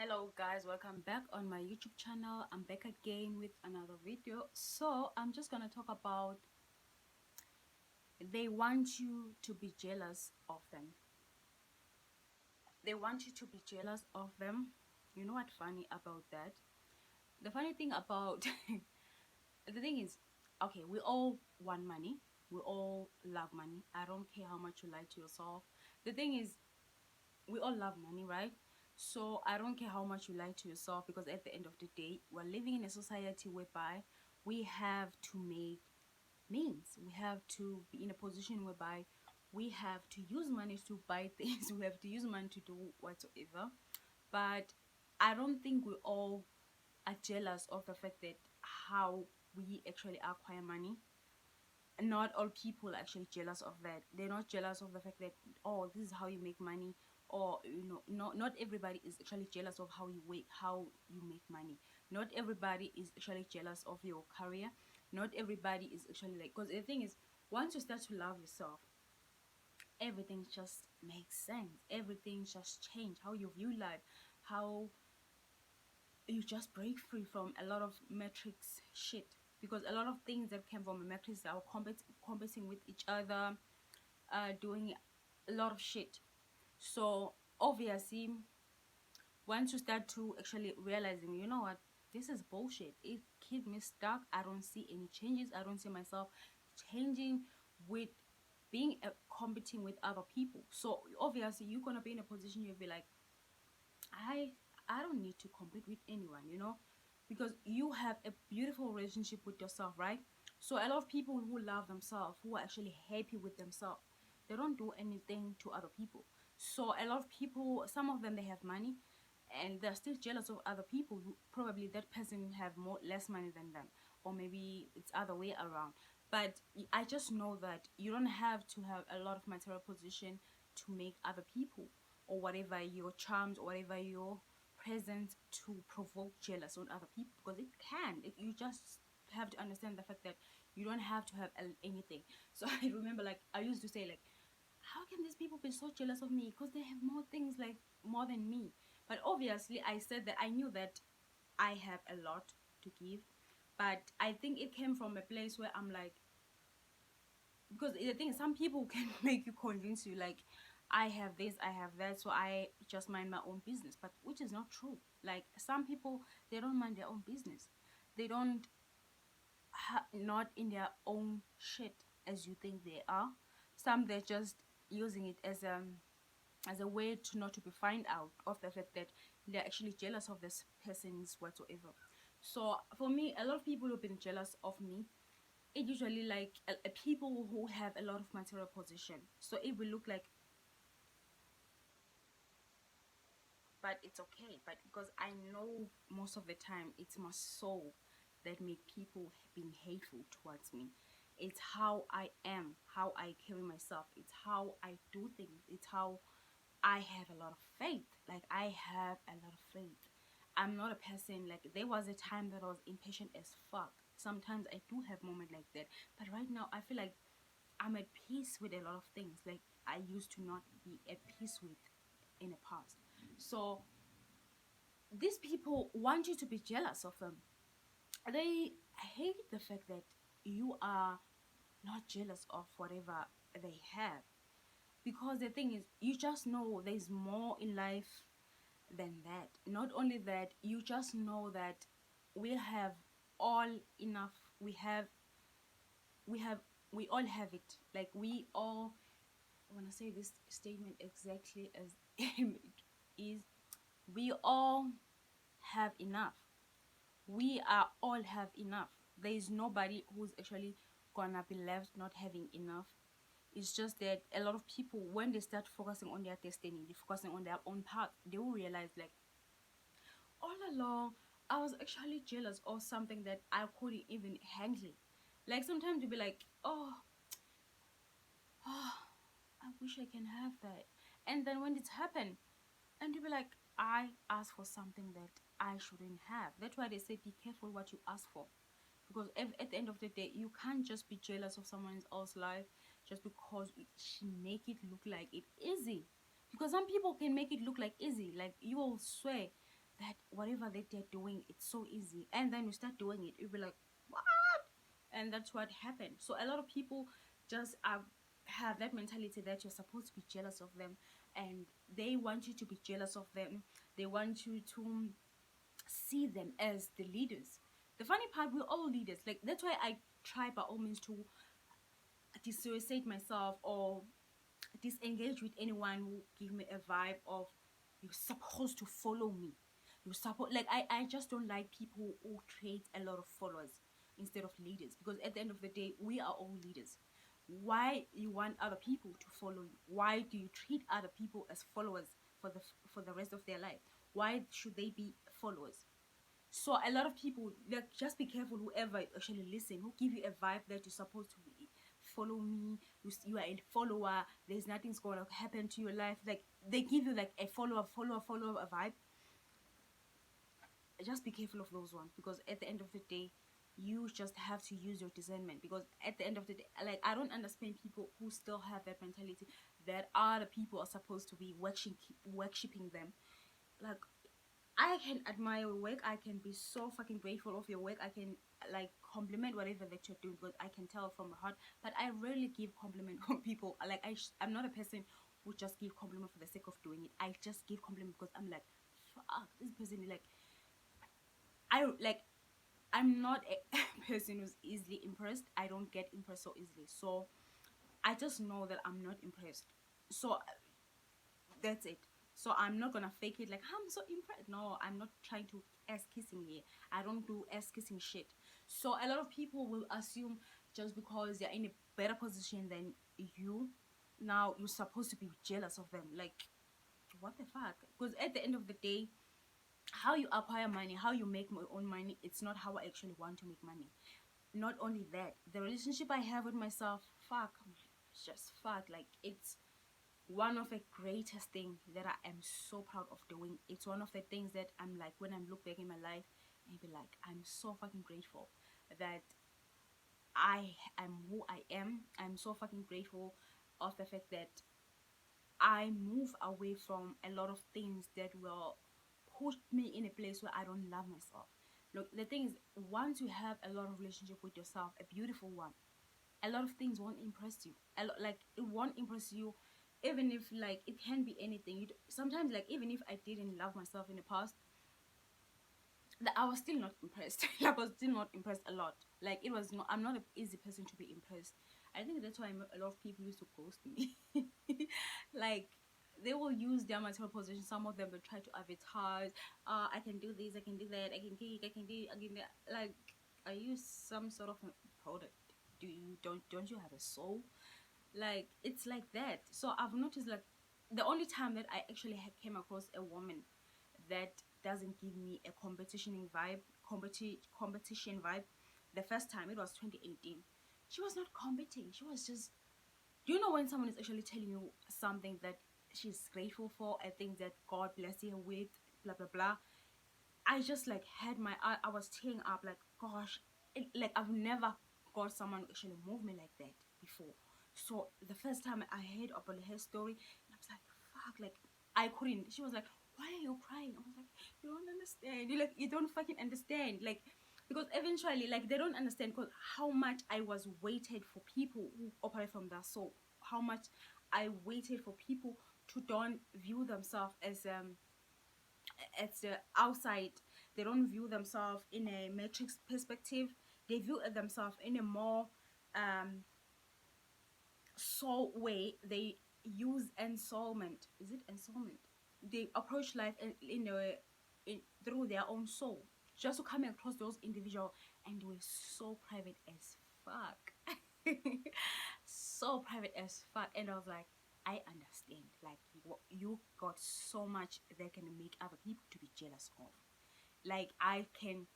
Hello guys, welcome back on my YouTube channel. I'm back again with another video. So I'm just gonna talk about they want you to be jealous of them. They want you to be jealous of them. You know what funny about that? The funny thing about the thing is, okay, we all want money. We all love money. I don't care how much you lie to yourself. The thing is, we all love money, right? So I don't care how much you lie to yourself, because at the end of the day, we're living in a society whereby we have to make means. We have to be in a position whereby we have to use money to buy things. We have to use money to do whatsoever. But I don't think we all are jealous of the fact that how we actually acquire money. Not all people are actually jealous of that. They're not jealous of the fact that, oh, this is how you make money, or not everybody is actually jealous of how you make money. Not everybody is actually jealous of your career. Not everybody is actually like, because the thing is, once you start to love yourself, everything just makes sense. Everything just change how you view life, how you just break free from a lot of metrics shit, because a lot of things that came from a metrics are competing with each other, doing a lot of shit. So obviously, once you start to actually realizing, you know what, this is bullshit, it keeps me stuck. I don't see any changes. I don't see myself changing with being competing with other people. So obviously you're gonna be in a position you'll be like, I I don't need to compete with anyone, because you have a beautiful relationship with yourself, right? So a lot of people who love themselves, who are actually happy with themselves, they don't do anything to other people. So a lot of people, some of them, they have money and they're still jealous of other people who probably that person have less money than them, or maybe it's other way around. But I just know that you don't have to have a lot of material position to make other people, or whatever your charms, or whatever your presence, to provoke jealous on other people, because it can. You just have to understand the fact that you don't have to have anything. So I remember, like, I used to say, like, how can these people be so jealous of me, because they have more things, like more than me. But obviously I said that I knew that I have a lot to give, but I think it came from a place where I'm like, because the thing is, some people can make you, convince you, like, I have this, I have that, so I just mind my own business, but which is not true. Like, some people, they don't mind their own business. They don't not in their own shit as you think they are. Some, they're just using it as a way to not to be find out of the fact that they're actually jealous of this person's whatsoever. So for me, a lot of people who've been jealous of me, it usually like people who have a lot of material position. So it will look like, but it's okay. But because I know most of the time it's my soul that make people being hateful towards me. It's how I am, how I carry myself. It's how I do things. It's how I have a lot of faith. Like, I have a lot of faith. I'm not a person, like, there was a time that I was impatient as fuck. Sometimes I do have moments like that. But right now I feel like I'm at peace with a lot of things, like I used to not be at peace with in the past. So these people want you to be jealous of them. They hate the fact that you are not jealous of whatever they have, because the thing is, you just know there's more in life than that. Not only that, you just know that we have all enough. We have we all have it. Like, we all, I want to say this statement exactly as it is, we all have enough. We are all have enough. There is nobody who's actually gonna be left not having enough. It's just that a lot of people, when they start focusing on their destiny, they're focusing on their own path, they will realize, like, all along I was actually jealous of something that I couldn't even handle. Like, sometimes you'll be like, oh, oh, I wish I can have that. And then when it's happened, and you'll be like, I asked for something that I shouldn't have. That's why they say be careful what you ask for. Because at the end of the day, you can't just be jealous of someone else's life just because she make it look like it easy. Because some people can make it look like easy. Like, you will swear that whatever that they're doing, it's so easy, and then you start doing it, you'll be like, what? And that's what happened. So a lot of people just have that mentality that you're supposed to be jealous of them, and they want you to be jealous of them. They want you to see them as the leaders. The funny part, we're all leaders. Like, that's why I try by all means to dissociate myself or disengage with anyone who give me a vibe of you're supposed to follow me. You support, like, I just don't like people who create a lot of followers instead of leaders, because at the end of the day we are all leaders. Why you want other people to follow you? Why do you treat other people as followers for the rest of their life? Why should they be followers? So a lot of people, like, just be careful whoever actually listen, who give you a vibe that you're supposed to be follow me, you are a follower, there's nothing's gonna happen to your life. Like, they give you like a follower vibe. Just be careful of those ones, because at the end of the day you just have to use your discernment. Because at the end of the day, like, I don't understand people who still have that mentality that other people are supposed to be worshiping them. Like, I can admire your work. I can be so fucking grateful of your work. I can like compliment whatever that you're doing, because I can tell from my heart. But I rarely give compliment on people. Like, I'm not a person who just give compliment for the sake of doing it. I just give compliment because I'm like, fuck, this person is like, I'm not a person who's easily impressed. I don't get impressed so easily. So I just know that I'm not impressed. So that's it. So I'm not gonna fake it like I'm so impressed. No, I'm not trying to ass kissing here. I don't do ass kissing shit. So a lot of people will assume just because they're in a better position than you, now you're supposed to be jealous of them. Like, what the fuck? Because at the end of the day, how you acquire money, how you make my own money, it's not how I actually want to make money. Not only that, the relationship I have with myself, fuck, it's just fuck. Like, it's one of the greatest thing that I am so proud of doing. It's one of the things that I'm like, when I look back in my life and be like, I'm so fucking grateful that I am who I am. I'm so fucking grateful of the fact that I move away from a lot of things that will put me in a place where I don't love myself. Look, the thing is, once you have a lot of relationship with yourself, a beautiful one, a lot of things won't impress you. Like, it won't impress you, even if like it can be anything. Sometimes, like, even if I didn't love myself in the past, that I was still not impressed. I was still not impressed a lot. Like, it was not. I'm not an easy person to be impressed. I think that's why a lot of people used to ghost me. Like, they will use their material possession. Some of them will try to advertise. I can do this. I can do that. I can geek. I can do. I can do. Like, are you some sort of a product? Don't you have a soul? Like, it's like that. So I've noticed, like, the only time that I actually came across a woman that doesn't give me a competition vibe, the first time, it was 2018. She was not competing. She was just, do you know when someone is actually telling you something that she's grateful for, and things that God bless her with, blah blah blah. I just like had I was tearing up, like, gosh, like, I've never got someone who actually move me like that before. So the first time I heard about her story, and I was like, fuck, like, I couldn't. She was like, why are you crying? I was like, you don't understand. You don't fucking understand. Like, because eventually, like, they don't understand, because how much I was waited for people who operate from their soul, how much I waited for people to don't view themselves as the outside. They don't view themselves in a matrix perspective. They view themselves in a more soul way. They use ensoulment. Is it ensoulment? They approach life through their own soul. Just to come across those individuals, and they were so private as fuck. So private as fuck. And I was like, I understand. Like, you got so much that can make other people to be jealous of. Like, I can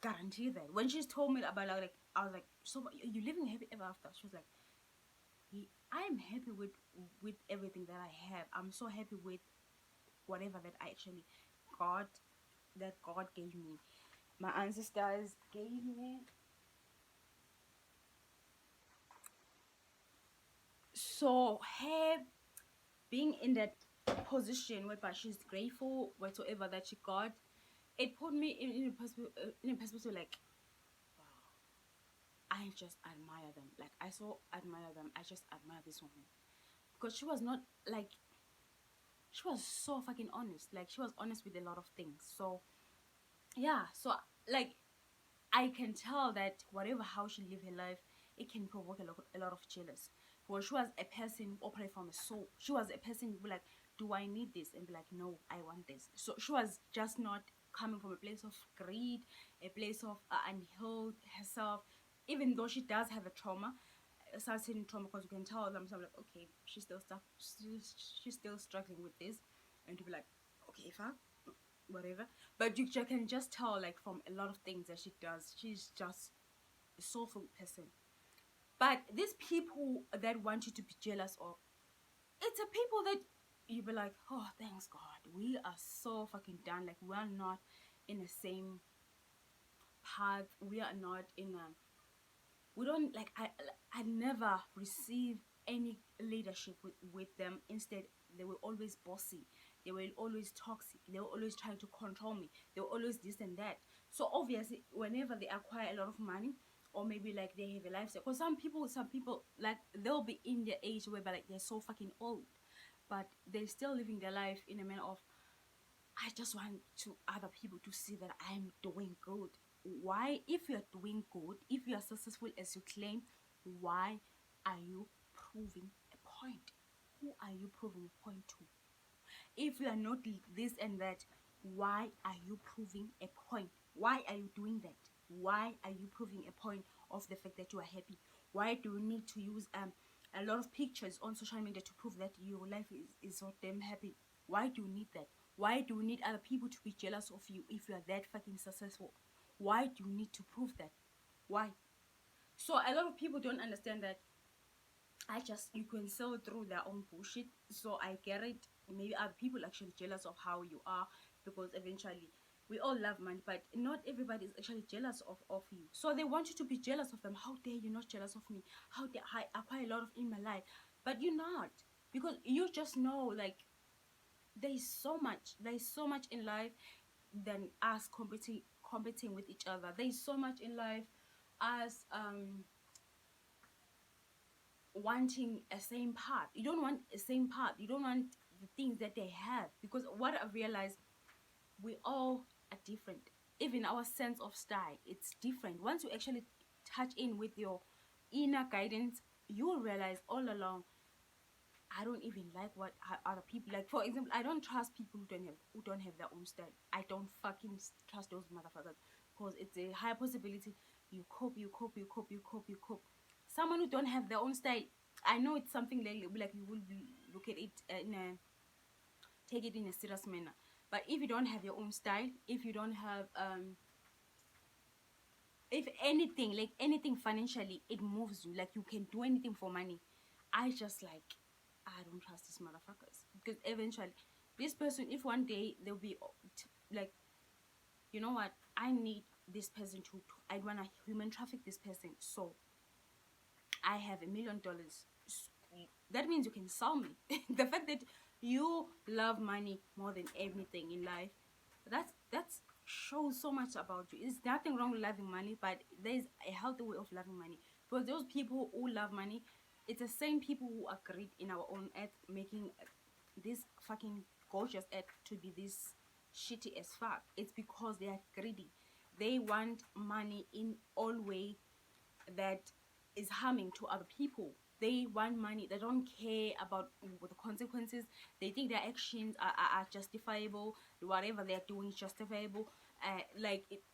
guarantee that. When she told me about, like, I was like, so you living happy ever after? She was like, I'm happy with everything that I have. I'm so happy with whatever that I actually got, that God gave me, my ancestors gave me. So her being in that position whereby she's grateful whatsoever that she got, it put me in a perspective like, wow, I just admire them. Like, I so admire them. I just admire this woman because she was not like, she was so fucking honest. Like, she was honest with a lot of things. So yeah, so like, I can tell that whatever how she live her life, it can provoke a lot of jealous. For she was a person who operate from a soul. She was a person who be like, do I need this? And be like, no, I want this. So she was just not coming from a place of greed, a place of unhealed herself. Even though she does have a trauma, a certain trauma, because you can tell them, so I'm like, okay, she's still stuck, she's still struggling with this, and to be like, okay, fuck, whatever. But you can just tell, like, from a lot of things that she does, she's just a soulful person. But these people that want you to be jealous of, it's a people that you be like, oh, thanks God, we are so fucking done. Like, we are not in the same path. We are not in a, we don't like, I never receive any leadership with them. Instead, they were always bossy, they were always toxic, they were always trying to control me, they were always this and that. So obviously, whenever they acquire a lot of money, or maybe like they have a lifestyle, because some people like, they'll be in their age where like they're so fucking old, but they're still living their life in a manner of, I just want to other people to see that I'm doing good. Why, if you're doing good, if you're successful as you claim, why are you proving a point? Who are you proving a point to? If you are not this and that, why are you proving a point? Why are you doing that? Why are you proving a point of the fact that you are happy? Why do you need to use a lot of pictures on social media to prove that your life is so damn happy? Why do you need that? Why do you need other people to be jealous of you if you are that fucking successful? Why do you need to prove that? Why? So a lot of people don't understand that. You can sell through their own bullshit. So I get it. Maybe other people actually jealous of how you are, because eventually we all love money, but not everybody is actually jealous of you. So they want you to be jealous of them. How dare you not jealous of me? How dare I acquire a lot of in my life? But you're not, because you just know, like, there's so much in life than us competing with each other. There's so much in life as wanting a same path. You don't want a same path. You don't want the things that they have, because what I've realized, we all are different. Even our sense of style, it's different. Once you actually touch in with your inner guidance, you will realize all along, I don't even like what other people like. For example, I don't trust people who don't have their own style. I don't fucking trust those motherfuckers, because it's a high possibility you copy. Someone who don't have their own style, I know it's something like you will look at it in a, take it in a serious manner. But if you don't have your own style, if you don't have if anything, like anything financially, it moves you, like you can do anything for money, I just like, I don't trust these motherfuckers, because eventually this person, if one day they'll be like, you know what, I need this person to I want to human traffic this person, so I have $1 million. That means you can sell me. The fact that you love money more than everything in life, that's shows so much about you. There's nothing wrong with loving money, but there's a healthy way of loving money. Because those people who love money, it's the same people who are great in our own earth, making this fucking gorgeous earth to be this shitty as fuck. It's because they are greedy. They want money in all way that is harming to other people. They want money. They don't care about the consequences. They think their actions are justifiable. Whatever they're doing is justifiable.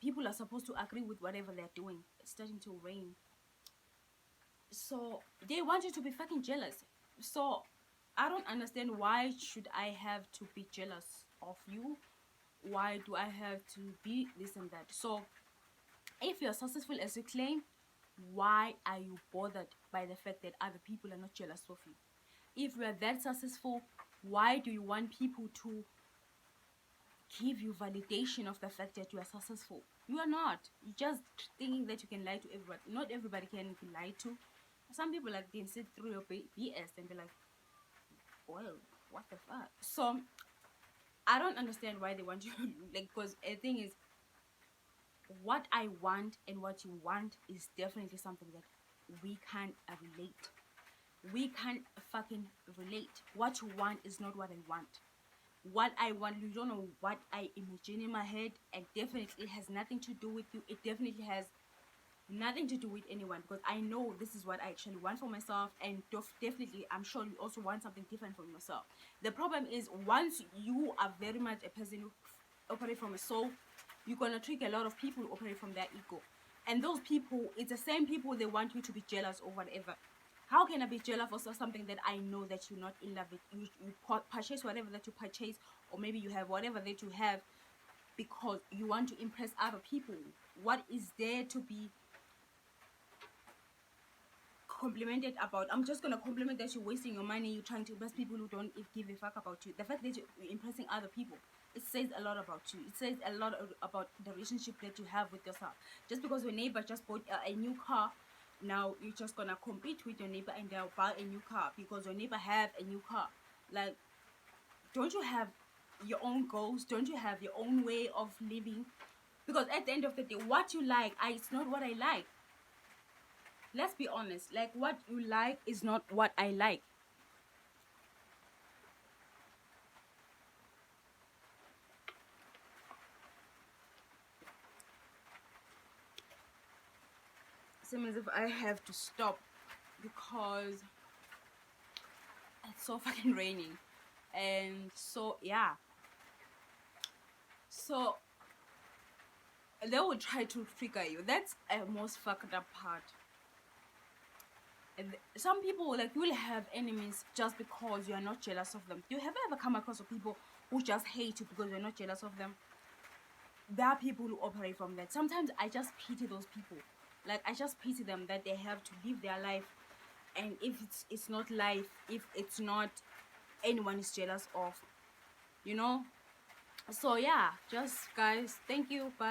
People are supposed to agree with whatever they're doing. It's starting to rain. So they want you to be fucking jealous. So I don't understand, why should I have to be jealous of you? Why do I have to be this and that? So if you're successful as you claim, why are you bothered by the fact that other people are not jealous of you? If you are that successful, why do you want people to give you validation of the fact that you are successful? You are not. You're just thinking that you can lie to everybody. Not everybody can be lied to. Some people, like, they sit through your BS and be like, well, what the fuck? So I don't understand why they want you like, because the thing is, what I want and what you want is definitely something that we can relate. We can fucking relate. What you want is not what I want. What I want, you don't know what I imagine in my head, and definitely has nothing to do with you. It definitely has nothing to do with anyone, because I know this is what I actually want for myself, and definitely I'm sure you also want something different from yourself. The problem is, once you are very much a person who operate from a soul, you're gonna trick a lot of people who operate from their ego, and those people, it's the same people, they want you to be jealous or whatever. How can I be jealous for something that I know that you're not in love with? You purchase whatever that you purchase, or maybe you have whatever that you have because you want to impress other people. What is there to be complimented about? I'm just gonna compliment that you're wasting your money, you're trying to impress people who don't give a fuck about you. The fact that you're impressing other people, it says a lot about you. It says a lot about the relationship that you have with yourself. Just because your neighbor just bought a new car, now you're just gonna compete with your neighbor and they'll buy a new car because your neighbor have a new car. Like, don't you have your own goals? Don't you have your own way of living? Because at the end of the day, what you like, it's not what I like. Let's be honest, like, what you like is not what I like. Same as if I have to stop because it's so fucking raining. And so yeah, so they will try to trigger you. That's a most fucked up part. And some people, like, will have enemies just because you are not jealous of them. You have ever come across people who just hate you because you're not jealous of them? There are people who operate from that. Sometimes I just pity those people. Like, I just pity them that they have to live their life, and if it's not life, if it's not anyone is jealous of, you know. So yeah, just guys, thank you, bye.